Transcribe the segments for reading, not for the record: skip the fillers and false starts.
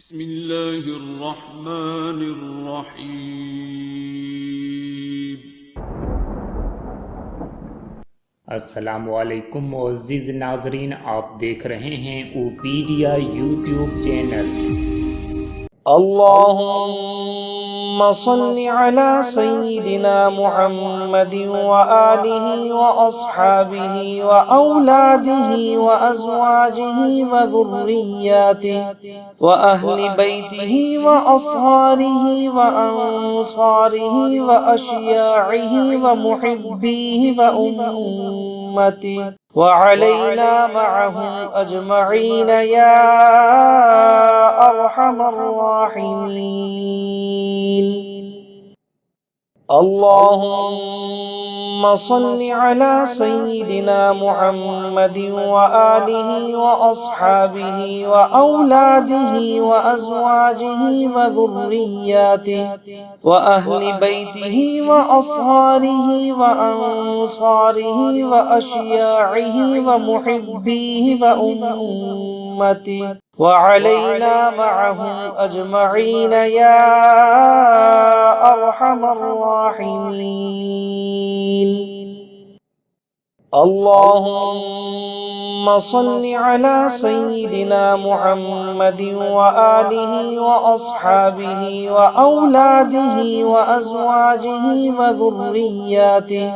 بسم الله الرحمن الرحيم। अस्सलामुअलैकुम मुअज़्ज़िज़ नाज़रीन, आप देख रहे हैं ओपीडिया यूट्यूब चैनल। اللهم صل على سيدنا محمد وآله وأصحابه وأولاده وأزواجه وذرياته وأهل بيته وأصهاره وأنصاره وأشياعه ومحبيه وأمته وعلينا معهم أجمعين يا أرحم الراحمين. اللهم صل على سيدنا محمد وآله وأصحابه وأولاده وأزواجه وذرياته وأهل بيته وأصهاره وأنصاره وأشياعه ومحبيه وأمته وعلينا معهم أجمعين يا أرحم الراحمين. اللهم صل على سيدنا محمد وآله وأصحابه وأولاده وأزواجه وذرياته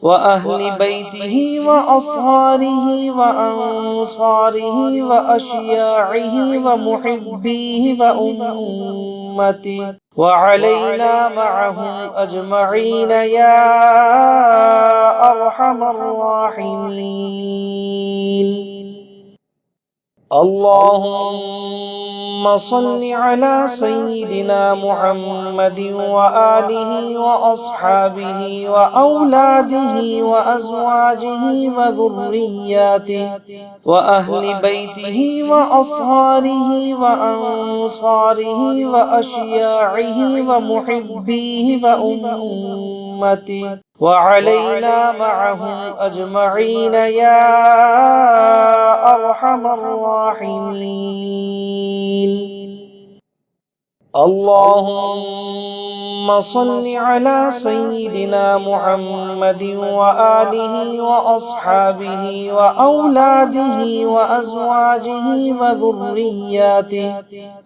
وأهل بيته وأصهاره وأنصاره وأشياعه ومحبيه وأمته وعلينا معهم أجمعين يا أرحم الراحمين. اللهم صل على سيدنا محمد وآله وأصحابه وأولاده وأزواجه وذرياته وأهل بيته وأصهاره وأنصاره وأشياعه ومحبيه وأمته وعلينا معهم أجمعين يا أرحم الراحمين. اللهم صل على سيدنا محمد وآله وأصحابه وأولاده وأزواجه وذرياته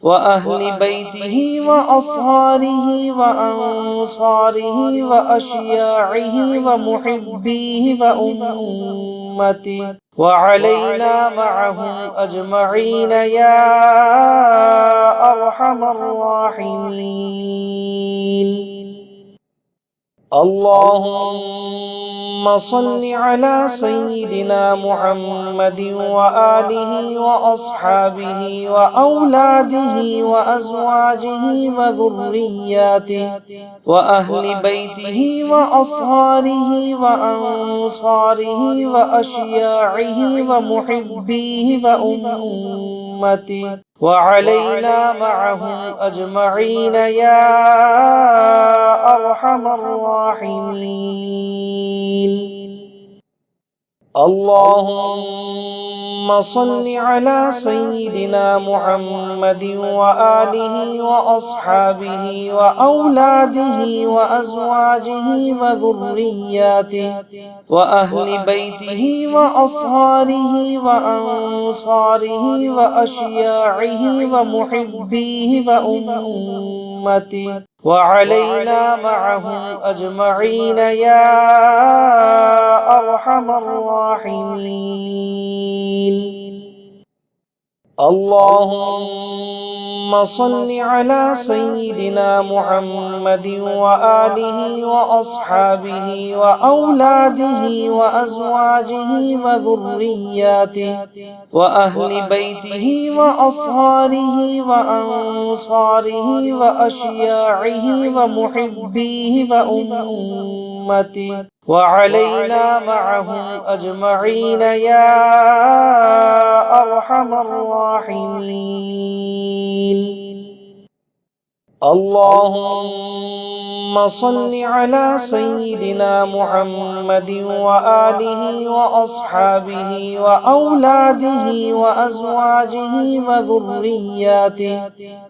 وأهل بيته وأصهاره وأنصاره وأشياعه ومحبيه وأمته وعلينا معهم أجمعين يا أرحم الراحمين. اللهم صل على سيدنا محمد وآله وأصحابه وأولاده وأزواجه وذرياته وأهل بيته وأصهاره وأنصاره وأشياعه ومحبيه وأمته وعلينا معهم أجمعين يا أرحم الراحمين. اللهم صل على سيدنا محمد وآله وأصحابه وأولاده وأزواجه وذرياته وأهل بيته وأصهاره وأنصاره وأشياعه ومحبيه وأمته وعلينا معهم أجمعين يا أرحم الراحمين. اللهم صل على سيدنا محمد وآله وأصحابه وأولاده وأزواجه وذرياته وأهل بيته وأصهاره وأنصاره وأشياعه ومحبيه وأمته وعلينا معهم أجمعين يا أرحم الراحمين. اللهم صل على سيدنا محمد وآله وأصحابه وأولاده وأزواجه وذرياته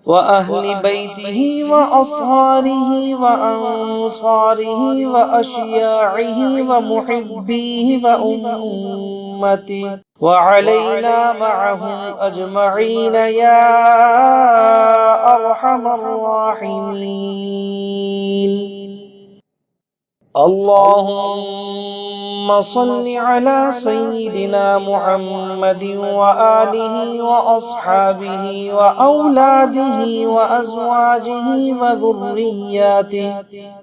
وأهل بيته وأصهاره وأنصاره وأشياعه ومحبيه وأمته وعلينا معهم أجمعين يا أرحم الراحمين. اللهم صل على سيدنا محمد وآله وأصحابه وأولاده وأزواجه وذرياته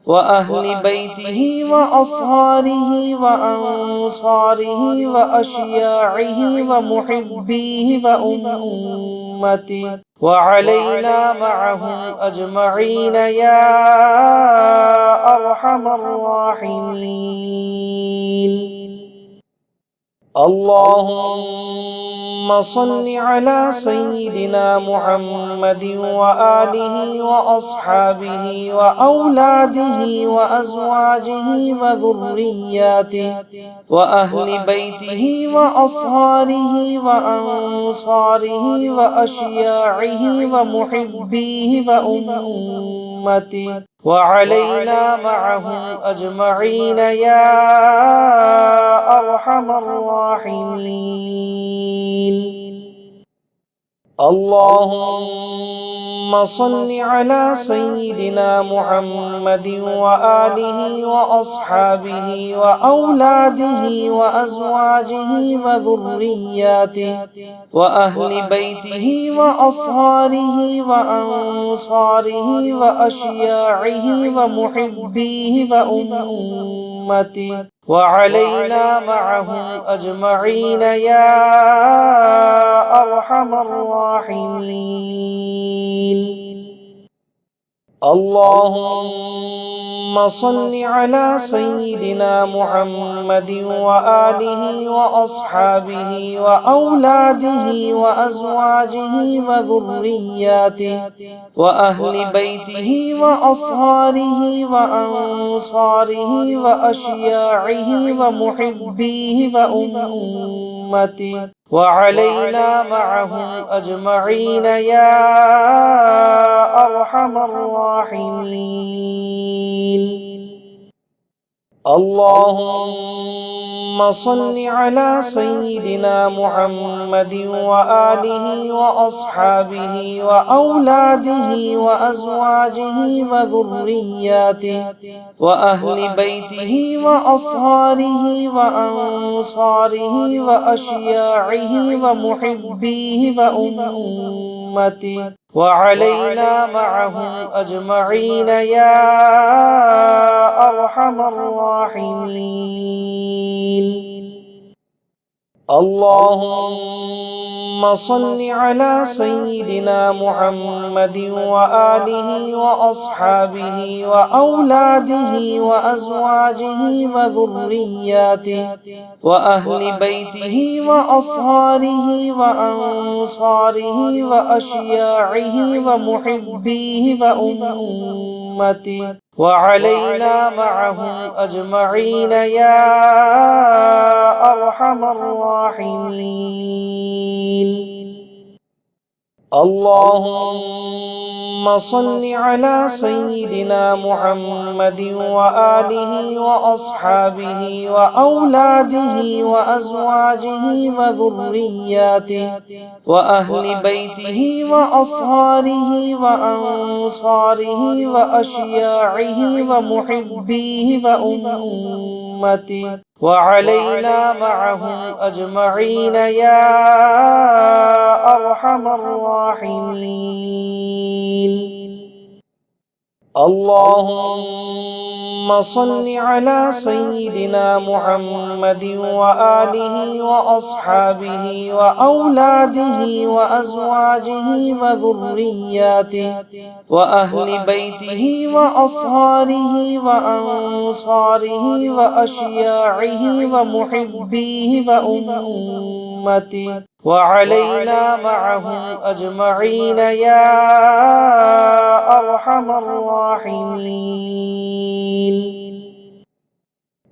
وأهل بيته وأصهاره وأنصاره وأشياعه ومحبيه وأمته وعلينا معهم أجمعين يا أرحم الراحمين. اللهم صل على سيدنا محمد وآله وأصحابه وأولاده وأزواجه وذرياته وأهل بيته وأصهاره وأنصاره وأشياعه ومحبيه وأمته وعلينا معهم أجمعين يا أرحم الراحمين. اللهم صل على سيدنا محمد وآله وأصحابه وأولاده وأزواجه وذرياته وأهل بيته وأصهاره وأنصاره وأشياعه ومحبيه وأمته وعلينا معهم أجمعين يا أرحم الراحمين. اللهم صل على سيدنا محمد وآله وأصحابه وأولاده وأزواجه وذرياته وأهل بيته وأصهاره وأنصاره وأشياعه ومحبيه وأمته وعلينا معهم أجمعين يا أرحم الراحمين. اللهم صل على سيدنا محمد وآله وأصحابه وأولاده وأزواجه وذرياته وأهل بيته وأصهاره وأنصاره وأشياعه ومحبيه وأمته وعلينا معهم أجمعين يا أرحم الراحمين. اللهم صل على سيدنا محمد وآله وأصحابه وأولاده وأزواجه وذرياته وأهل بيته وأصهاره وأنصاره وأشياعه ومحبيه وأمته وعلينا معهم أجمعين يا أرحم الراحمين. اللهم صل على سيدنا محمد وآله وأصحابه وأولاده وأزواجه وذرياته وأهل بيته وأصهاره وأنصاره وأشياعه ومحبيه وأمته وعلينا معهم أجمعين يا أرحم الراحمين. اللهم صل على سيدنا محمد وآله وأصحابه وأولاده وأزواجه وذرياته وأهل بيته وأصهاره وأنصاره وأشياعه ومحبيه وأمته أمتي وعلينا معهم أجمعين يا أرحم الراحمين.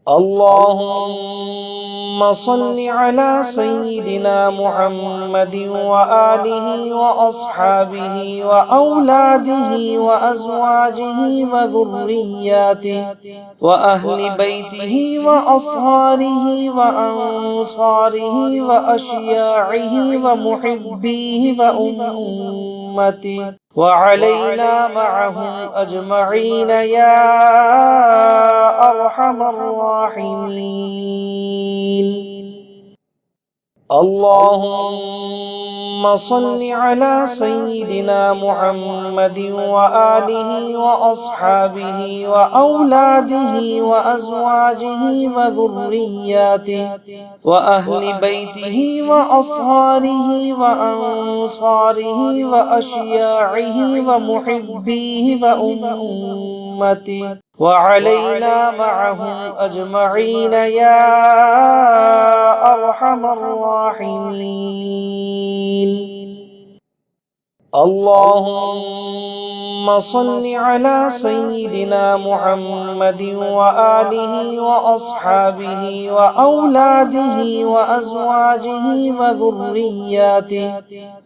اللهم صل على سيدنا محمد وآله وأصحابه وأولاده وأزواجه وذرياته وأهل بيته وأصهاره وأنصاره وأشياعه ومحبيه وأمته وعلينا معهم أجمعين يا أرحم الراحمين. اللهم صل على سيدنا محمد وآله وأصحابه وأولاده وأزواجه وذرياته وأهل بيته وأصهاره وأنصاره وأشياعه ومحبيه وأمته وعلينا معهم أجمعين يا أرحم الراحمين. اللهم صل على سيدنا محمد وآله وأصحابه وأولاده وأزواجه وذرياته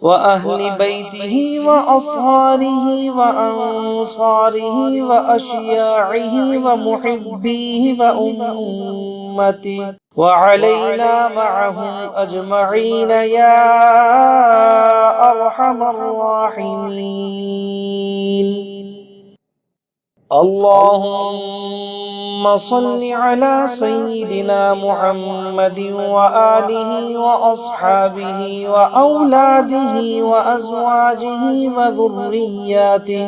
وأهل بيته وأصهاره وأنصاره وأشياعه ومحبيه وأمته وعلينا معهم أجمعين يا أرحم الراحمين. اللهم صل على سيدنا محمد وآله وأصحابه وأولاده وأزواجه وذرياته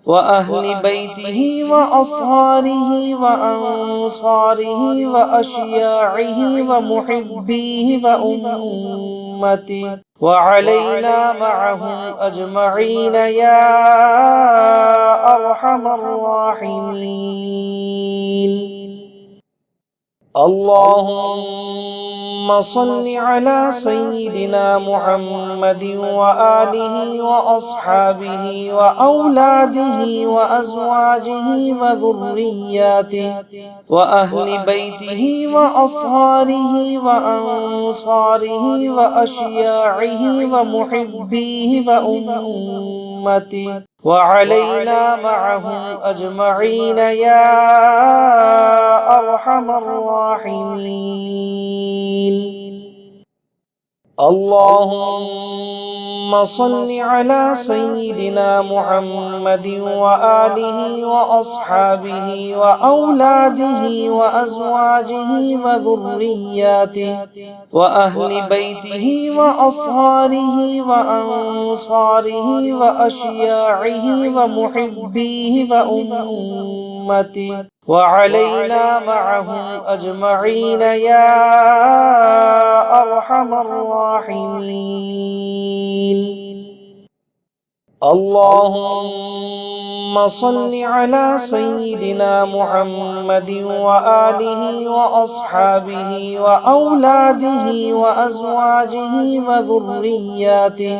وأهل بيته وأصهاره وأنصاره وأشياعه ومحبيه وأمته وعلينا معهم أجمعين يا أرحم الراحمين. اللهم صل على سيدنا محمد وآله وأصحابه وأولاده وأزواجه وذرياته وأهل بيته وأصهاره وأنصاره وأشياعه ومحبيه وأمته وعلينا معهم أجمعين يا أرحم الراحمين. اللهم صل على سيدنا محمد وآله وأصحابه وأولاده وأزواجه وذرياته وأهل بيته وأصهاره وأنصاره وأشياعه ومحبيه وأمته وعلينا معهم أجمعين يا أرحم الراحمين. اللهم صل على سيدنا محمد وآله وأصحابه وأولاده وأزواجه وذرياته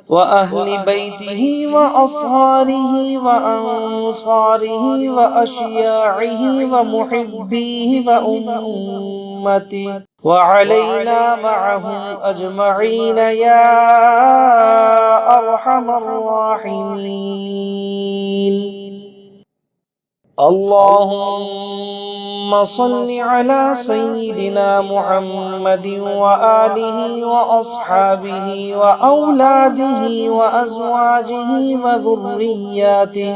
وأهل بيته وأصهاره وأنصاره وأشياعه ومحبيه وأمته وعلينا معهم أجمعين يا أرحم الراحمين. اللهم صل على سيدنا محمد وآله وأصحابه وأولاده وأزواجه وذرياته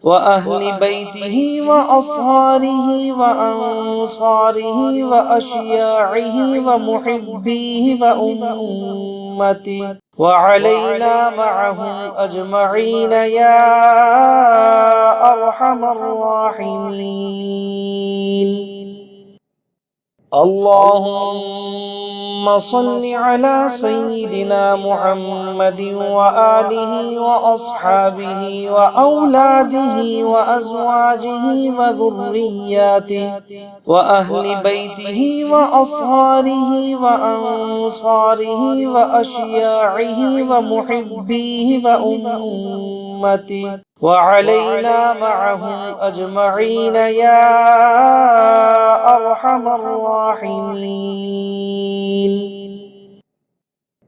وأهل بيته وأصهاره وأنصاره وأشياعه ومحبيه وأمته وعلينا معهم أجمعين يا أرحم الراحمين. اللهم صل على سيدنا محمد وآله وأصحابه وأولاده وأزواجه وذرياته وأهل بيته وأصهاره وأنصاره وأشياعه ومحبيه وأمته وعلينا معهم أجمعين يا أرحم الراحمين.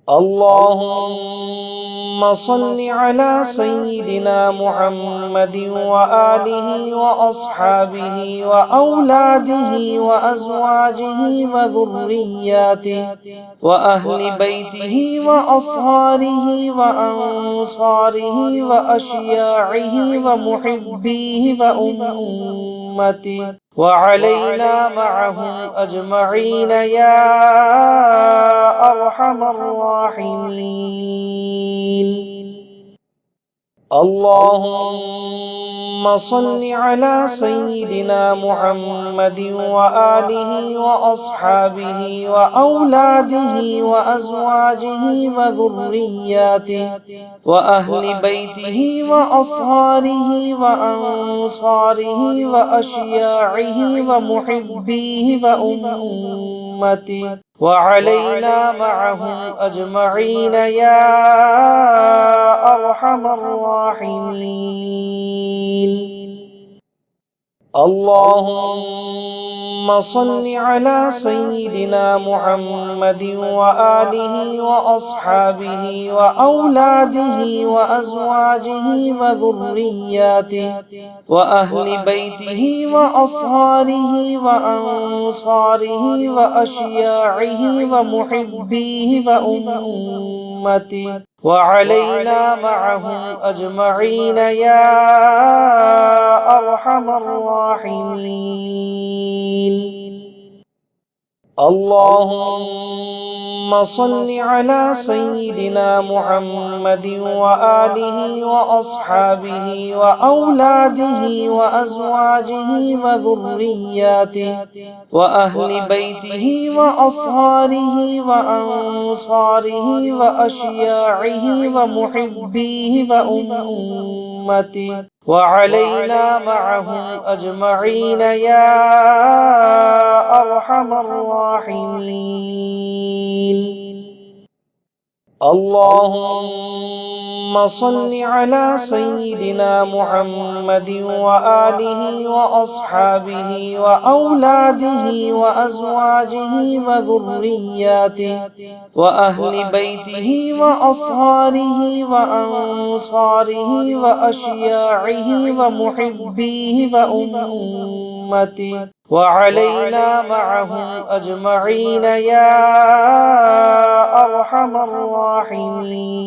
اللهم صل على سيدنا محمد وآله وأصحابه وأولاده وأزواجه وذرياته وأهل بيته وأصهاره وأنصاره وأشياعه ومحبيه وأمته وعلينا معهم أجمعين يا أرحم الراحمين. اللهم صل على سيدنا محمد وآله وأصحابه وأولاده وأزواجه وذرياته وأهل بيته وأصهاره وأنصاره وأشياعه ومحبيه وأمته وعلينا معهم أجمعين يا أرحم الراحمين. اللهم صل على سيدنا محمد وآله وأصحابه وأولاده وأزواجه وذرياته وأهل بيته وأصهاره وأنصاره وأشياعه ومحبيه وأمته وعلينا معهم أجمعين يا أرحم الراحمين. اللهم صل على سيدنا محمد وآله وأصحابه وأولاده وأزواجه وذرياته وأهل بيته وأصهاره وأنصاره وأشياعه ومحبيه وأمته وعلينا معهم أجمعين يا أرحم الراحمين. اللهم صل على سيدنا محمد وآله وأصحابه وأولاده وأزواجه وذرياته وأهل بيته وأصهاره وأنصاره وأشياعه ومحبيه وأمته وعلينا معهم أجمعين يا أرحم الراحمين.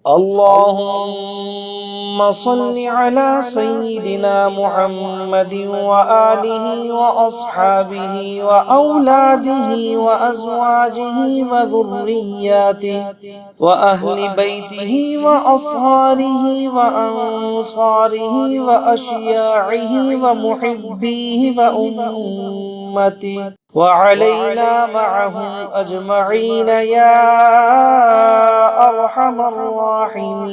اللهم صل على سيدنا محمد وآله وأصحابه وأولاده وأزواجه وذرياته وأهل بيته وأصهاره وأنصاره وأشياعه ومحبيه وأمته وعلينا معهم أجمعين يا أرحم الراحمين.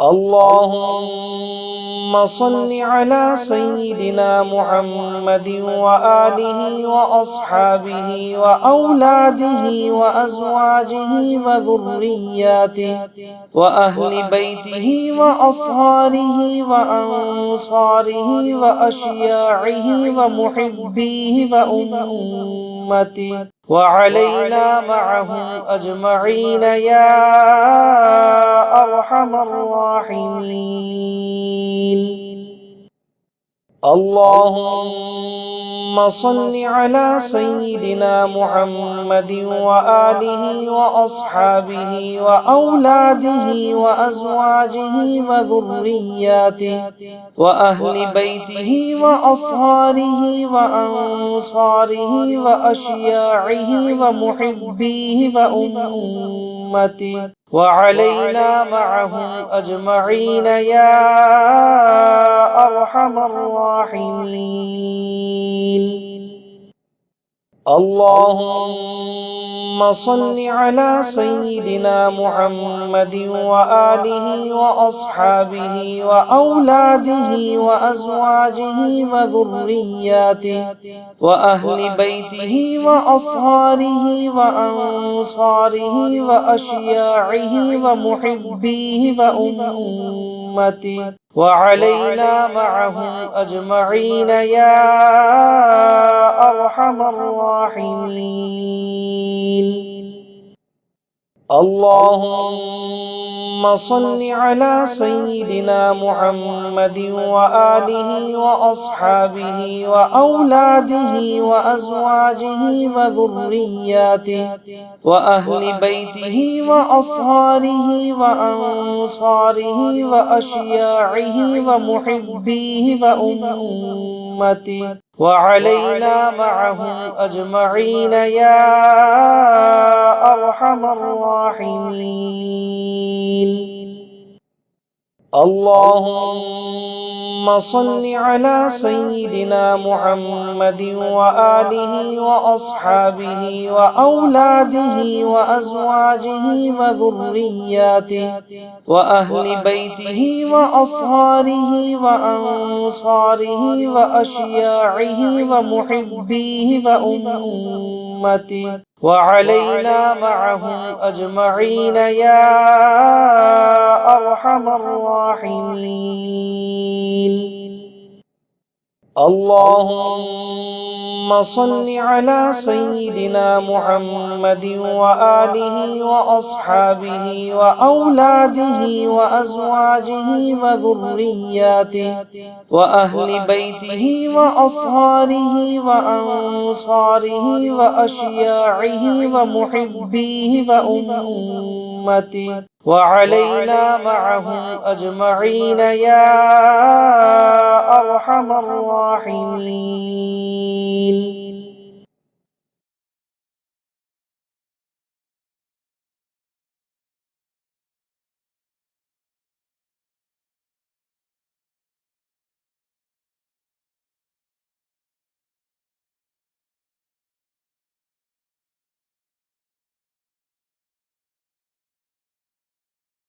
اللهم صل على سيدنا محمد وآله وأصحابه وأولاده وأزواجه وذرياته وأهل بيته وأصهاره وأنصاره وأشياعه ومحبيه وأمته وعلينا معهم أجمعين يا أرحم الراحمين. اللهم صل على سيدنا محمد وآله وأصحابه وأولاده وأزواجه وذرياته وأهل بيته وأصهاره وأنصاره وأشياعه ومحبيه وأمته وعلينا معهم أجمعين يا أرحم الراحمين اللهم صل على سيدنا محمد وآله وأصحابه وأولاده وأزواجه وذرياته وأهل بيته وأصهاره وأنصاره وأشياعه ومحبيه وأمته وعلينا معهم أجمعين يا أرحم الراحمين اللهم صل على سيدنا محمد وآله وأصحابه وأولاده وأزواجه وذرياته وأهل بيته وأصهاره وأنصاره وأشياعه ومحبيه وأمته وعلينا معهم أجمعين يا أرحم الراحمين اللهم صل على سيدنا محمد وآله وأصحابه وأولاده وأزواجه وذرياته وأهل بيته وأصهاره وأنصاره وأشياعه ومحبيه وأمته وعلينا معهم أجمعين يا أرحم الراحمين اللهم صل على سيدنا محمد وآله وأصحابه وأولاده وأزواجه وذرياته وأهل بيته وأصهاره وأنصاره وأشياعه ومحبيه وأمته وعلينا معهم أجمعين يا أرحم الراحمين